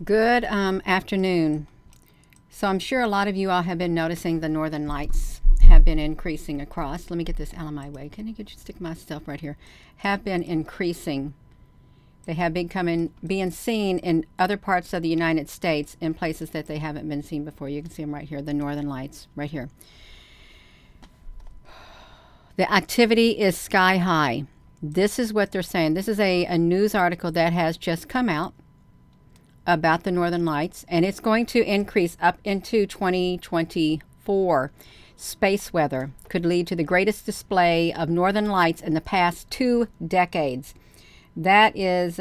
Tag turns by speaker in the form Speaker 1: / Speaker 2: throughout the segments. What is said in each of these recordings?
Speaker 1: Good afternoon. So I'm sure a lot of you all have been noticing the northern lights have been increasing across. Let me get this out of my way. Can I stick my stuff right here? Have been increasing. They have been being seen in other parts of the United States in places that they haven't been seen before. You can see them right here, the northern lights right here. The activity is sky high. This is what they're saying. This is a news article that has just come out about the northern lights, and it's going to increase up into 2024. Space weather could lead to the greatest display of northern lights in the past 2 decades. That is,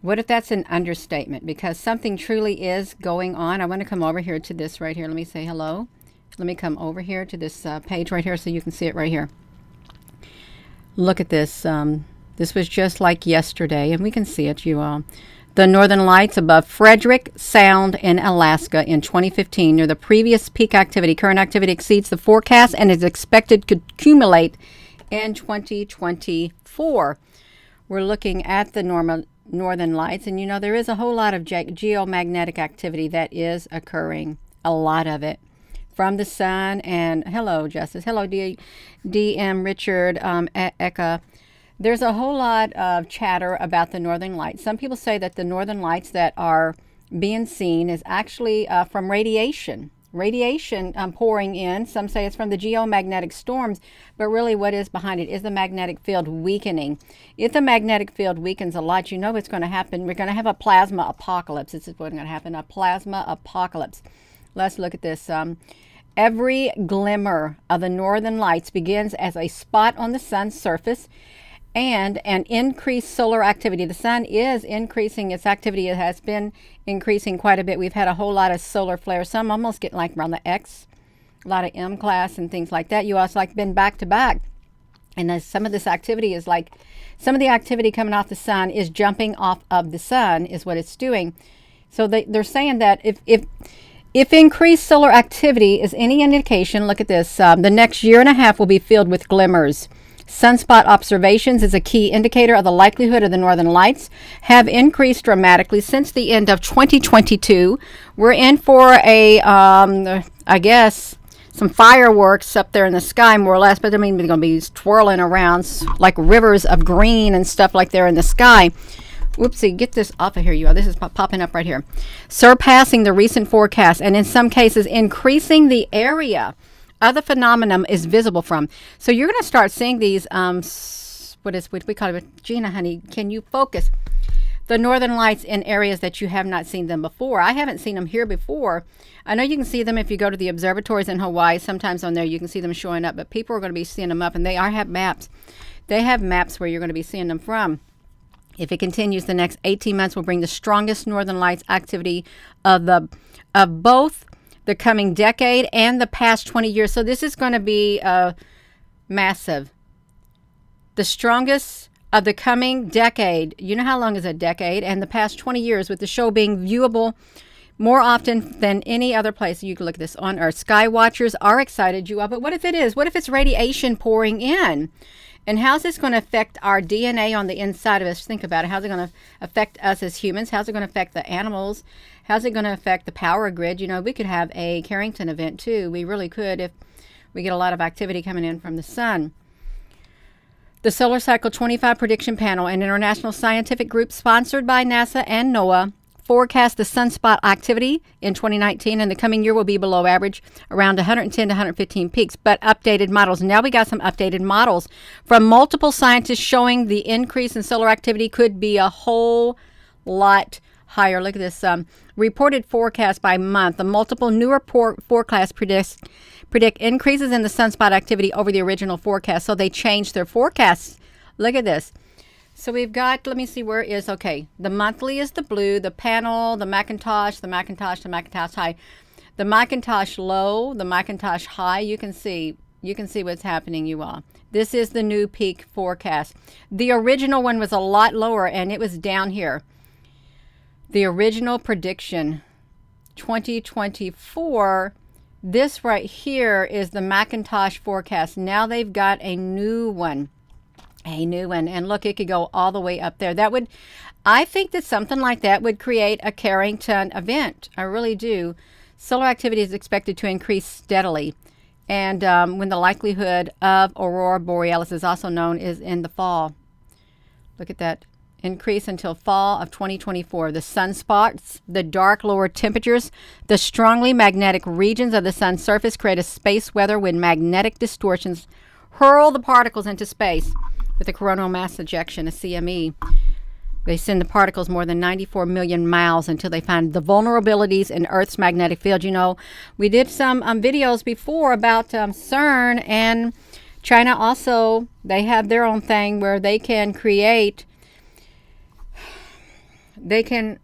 Speaker 1: what if that's an understatement? Because something truly is going on. I want to come over here to this right here. Let me say hello. Let me come over here to this page right here so you can see it right here. Look at this. This was just like yesterday, and we can see it, you all. The northern lights above Frederick Sound in Alaska in 2015 near the previous peak activity. Current activity exceeds the forecast and is expected to accumulate in 2024. We're looking at the northern lights, and you know there is a whole lot of geomagnetic activity that is occurring, a lot of it, from the sun. And hello, Justice. Hello, DM Richard Eka. There's a whole lot of chatter about the northern lights. Some people say that the northern lights that are being seen is actually from radiation. Radiation pouring in. Some say it's from the geomagnetic storms, but really what is behind it is the magnetic field weakening. If the magnetic field weakens a lot, you know what's going to happen. We're going to have a plasma apocalypse. This is what's going to happen, a plasma apocalypse. Let's look at this. Every glimmer of the northern lights begins as a spot on the sun's surface and an increased solar activity. The sun is increasing its activity. It has been increasing quite a bit. We've had a whole lot of solar flares. Some almost getting like around the X, a lot of M class and things like that. You also like been back to back. And some of this activity is like, some of the activity coming off the sun is jumping off of the sun is what it's doing. So they're saying that if increased solar activity is any indication, look at this, the next year and a half will be filled with glimmers. Sunspot observations is a key indicator of the likelihood of the northern lights have increased dramatically since the end of 2022. We're in for I guess, some fireworks up there in the sky, more or less, but I mean, they're going to be twirling around like rivers of green and stuff like there in the sky. Whoopsie, get this off of here, you all. This is popping up right here. Surpassing the recent forecast and in some cases increasing the area other phenomenon is visible from. So you're going to start seeing these, what we call it, Gina, honey, can you focus? The northern lights in areas that you have not seen them before. I haven't seen them here before. I know you can see them if you go to the observatories in Hawaii. Sometimes on there you can see them showing up, but people are going to be seeing them up, and have maps. They have maps where you're going to be seeing them from. If it continues, the next 18 months will bring the strongest northern lights activity of both the coming decade and the past 20 years. So this is going to be massive. The strongest of the coming decade. You know how long is a decade? And the past 20 years, with the show being viewable more often than any other place. You can look at this on Earth. Sky watchers are excited, you all. But what if it is? What if it's radiation pouring in? And how's this going to affect our DNA on the inside of us? Think about it. How's it going to affect us as humans? How's it going to affect the animals? How's it going to affect the power grid? You know, we could have a Carrington event too. We really could if we get a lot of activity coming in from the sun. The Solar Cycle 25 Prediction Panel, an international scientific group sponsored by NASA and NOAA, forecast the sunspot activity in 2019 and the coming year will be below average, around 110 to 115 peaks, but updated models. Now we got some updated models from multiple scientists showing the increase in solar activity could be a whole lot higher. Look at this reported forecast by month. The multiple newer forecasts predict increases in the sunspot activity over the original forecast. So they changed their forecasts. Look at this. So we've got, let me see where it is. Okay, the monthly is the blue, the panel, the Macintosh, the Macintosh high, the Macintosh low, the Macintosh high. You can see what's happening, you all. This is the new peak forecast. The original one was a lot lower, and it was down here. The original prediction, 2024, this right here is the Macintosh forecast. Now they've got a new one. A new one. And look, it could go all the way up there. That would, I think that something like that would create a Carrington event. I really do. Solar activity is expected to increase steadily. And when the likelihood of aurora borealis is also known is in the fall. Look at that. Increase until fall of 2024. The sunspots, the dark lower temperatures, the strongly magnetic regions of the sun's surface create a space weather when magnetic distortions hurl the particles into space with a coronal mass ejection, a CME. They send the particles more than 94 million miles until they find the vulnerabilities in Earth's magnetic field. You know, we did some videos before about CERN, and China also, they have their own thing where they can create, they can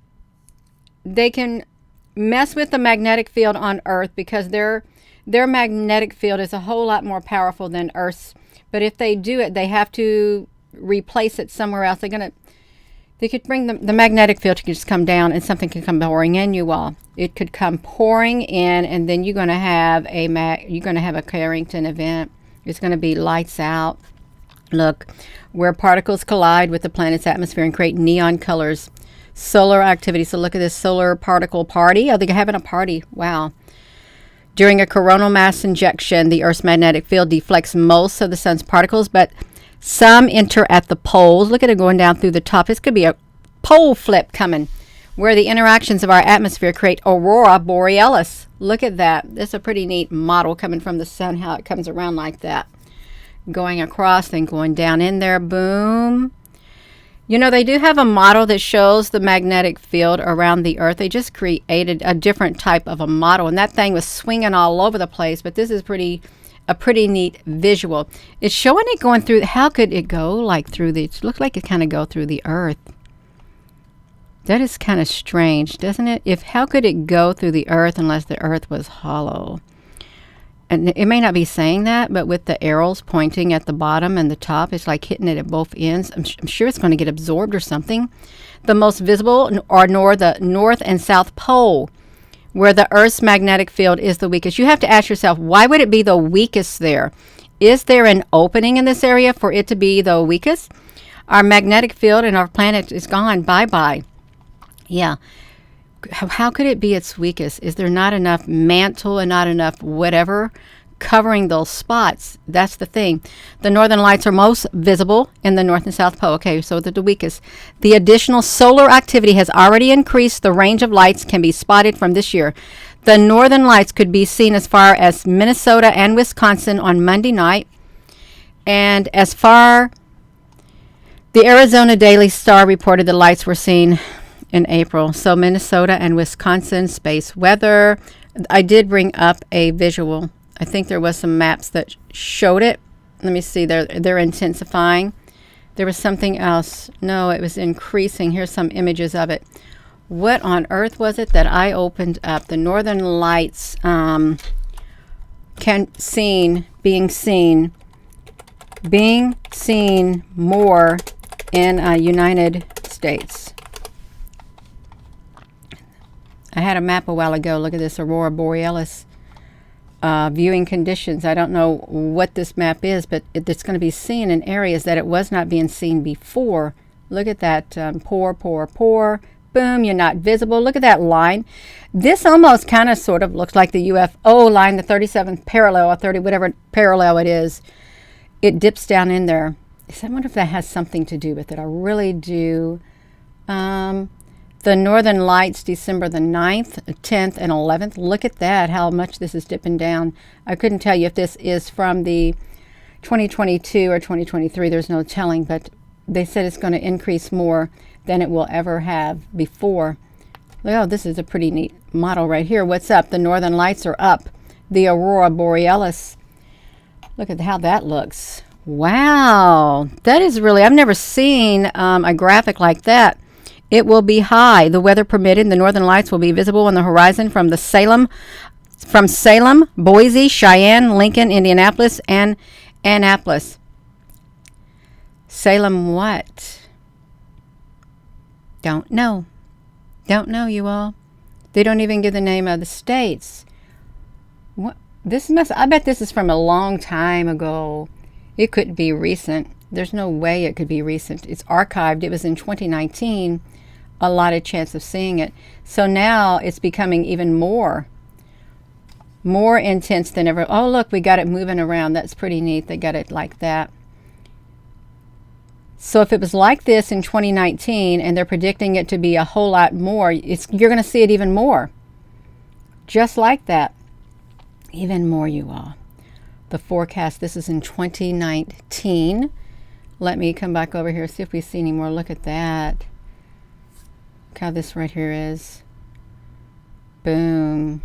Speaker 1: mess with the magnetic field on Earth because their magnetic field is a whole lot more powerful than Earth's. But if they do it, they have to replace it somewhere else. They could bring the magnetic field to just come down, and something could come pouring in, you all. It could come pouring in, and then you're going to have a Carrington event. It's going to be lights out. Look, where particles collide with the planet's atmosphere and create neon colors. Solar activity. So look at this solar particle party. Oh, they're having a party. Wow. During a coronal mass injection, the Earth's magnetic field deflects most of the sun's particles, but some enter at the poles. Look at it going down through the top. This could be a pole flip coming, where the interactions of our atmosphere create aurora borealis. Look at that. This is a pretty neat model coming from the sun, how it comes around like that. Going across, then going down in there. Boom. You know, they do have a model that shows the magnetic field around the Earth. They just created a different type of a model, and that thing was swinging all over the place, but this is a pretty neat visual. It's showing it going through. How could it go like through the, it looks like it kind of go through the Earth. That is kind of strange, doesn't it? How could it go through the Earth unless the Earth was hollow? And it may not be saying that, but with the arrows pointing at the bottom and the top, it's like hitting it at both ends. I'm sure it's going to get absorbed or something. The most visible are the North and South Pole, where the Earth's magnetic field is the weakest. You have to ask yourself, why would it be the weakest there? Is there an opening in this area for it to be the weakest? Our magnetic field and our planet is gone. Bye-bye. Yeah. How could it be its weakest? Is there not enough mantle and not enough whatever covering those spots? That's the thing. The northern lights are most visible in the North and South Pole. Okay, so they're the weakest. The additional solar activity has already increased. The range of lights can be spotted from this year. The northern lights could be seen as far as Minnesota and Wisconsin on Monday night. And as far, the Arizona Daily Star reported the lights were seen in April. So Minnesota and Wisconsin space weather. I did bring up a visual. I think there was some maps that showed it. Let me see. They're intensifying. There was something else. No, it was increasing. Here's some images of it. What on earth was it that I opened up? The northern lights being seen more in United States. I had a map a while ago. Look at this aurora borealis viewing conditions. I don't know what this map is, but it's going to be seen in areas that it was not being seen before. Look at that. Pour. Boom. You're not visible. Look at that line. This almost kind of sort of looks like the UFO line, the 37th parallel or 30, whatever parallel it is. It dips down in there. I wonder if that has something to do with it. I really do. The Northern Lights, December the 9th, 10th, and 11th. Look at that, how much this is dipping down. I couldn't tell you if this is from the 2022 or 2023. There's no telling, but they said it's going to increase more than it will ever have before. Oh, this is a pretty neat model right here. What's up? The Northern Lights are up. The Aurora Borealis. Look at how that looks. Wow. That is really, I've never seen a graphic like that. It will be high. The weather permitted, the northern lights will be visible on the horizon from Salem, Boise, Cheyenne, Lincoln, Indianapolis, and Annapolis. Salem what? Don't know. Don't know, you all. They don't even give the name of the states. What? I bet this is from a long time ago. It could be recent. There's no way it could be recent. It's archived. It was in 2019. A lot of chance of seeing it. So now it's becoming even more intense than ever. Oh, look, we got it moving around. That's pretty neat. They got it like that. So if it was like this in 2019 and they're predicting it to be a whole lot more, you're going to see it even more. Just like that. Even more, you all. The forecast, this is in 2019. Let me come back over here, see if we see any more. Look at that. Look how this right here is. Boom.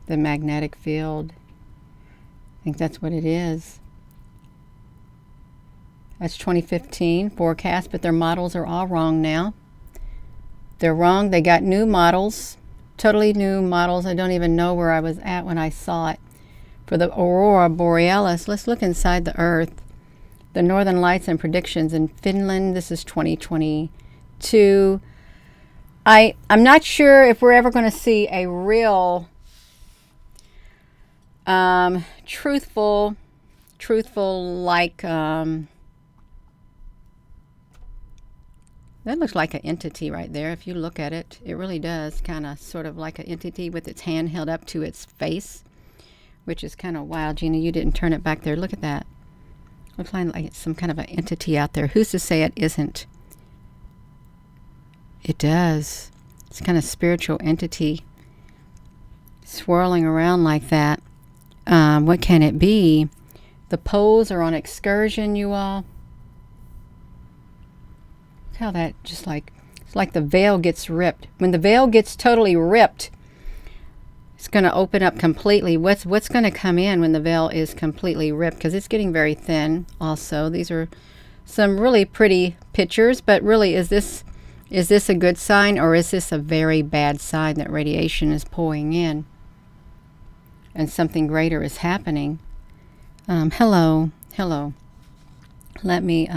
Speaker 1: The magnetic field. I think that's what it is. That's 2015 forecast, but their models are all wrong now. They're wrong. They got new models, totally new models. I don't even know where I was at when I saw it. For the Aurora Borealis, let's look inside the Earth. The Northern Lights and predictions in Finland. This is 2022. I'm not sure if we're ever going to see a real truthful like that looks like an entity right there. If you look at it, it really does kind of sort of like an entity with its hand held up to its face, which is kind of wild. Gina, you didn't turn it back there. Look at that. Looks like it's some kind of an entity out there. Who's to say it isn't? It does. It's kind of spiritual entity swirling around like that. What can it be? The poles are on excursion, you all. Look how that just like, it's like the veil gets ripped. When the veil gets totally ripped, it's going to open up completely. What's going to come in when the veil is completely ripped? Because it's getting very thin also. These are some really pretty pictures, but really, is this a good sign, or is this a very bad sign that radiation is pouring in and something greater is happening? Hello. Let me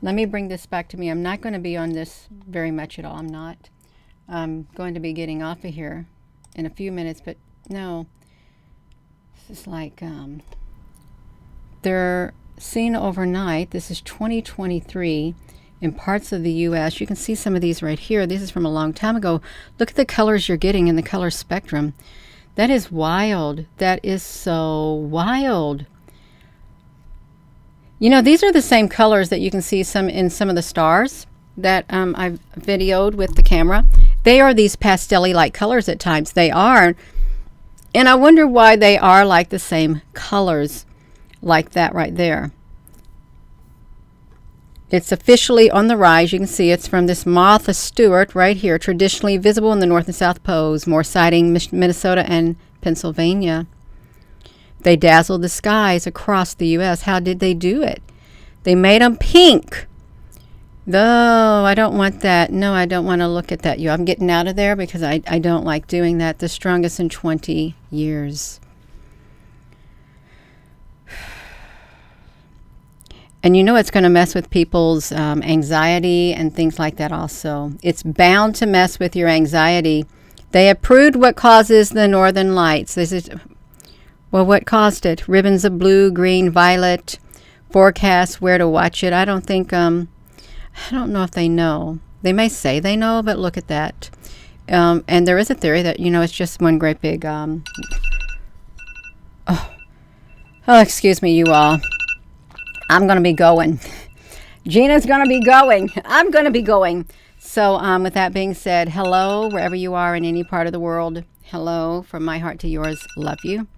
Speaker 1: bring this back to me. I'm not going to be on this very much at all. I'm not. I'm going to be getting off of here in a few minutes, but no. This is like they're seen overnight. This is 2023. In parts of the U.S., you can see some of these right here. This is from a long time ago. Look at the colors you're getting in the color spectrum. That is wild. That is so wild. You know, these are the same colors that you can see in some of the stars that I've videoed with the camera. They are these pastel-y like colors at times. They are. And I wonder why they are like the same colors like that right there. It's officially on the rise. You can see it's from this Martha Stewart right here, traditionally visible in the North and South Poles, more sighting Minnesota and Pennsylvania. They dazzled the skies across the U.S. How did they do it? They made them pink. Though I don't want that. No, I don't want to look at that. I'm getting out of there because I don't like doing that. The strongest in 20 years. And you know it's going to mess with people's anxiety and things like that also. It's bound to mess with your anxiety. They approved what causes the northern lights. This is, well, what caused it? Ribbons of blue, green, violet, forecasts, where to watch it. I don't think, I don't know if they know. They may say they know, but look at that. And there is a theory that, you know, it's just one great big, oh, excuse me, you all. I'm going to be going. Gina's going to be going. I'm going to be going. So with that being said, hello, wherever you are in any part of the world. Hello, from my heart to yours. Love you.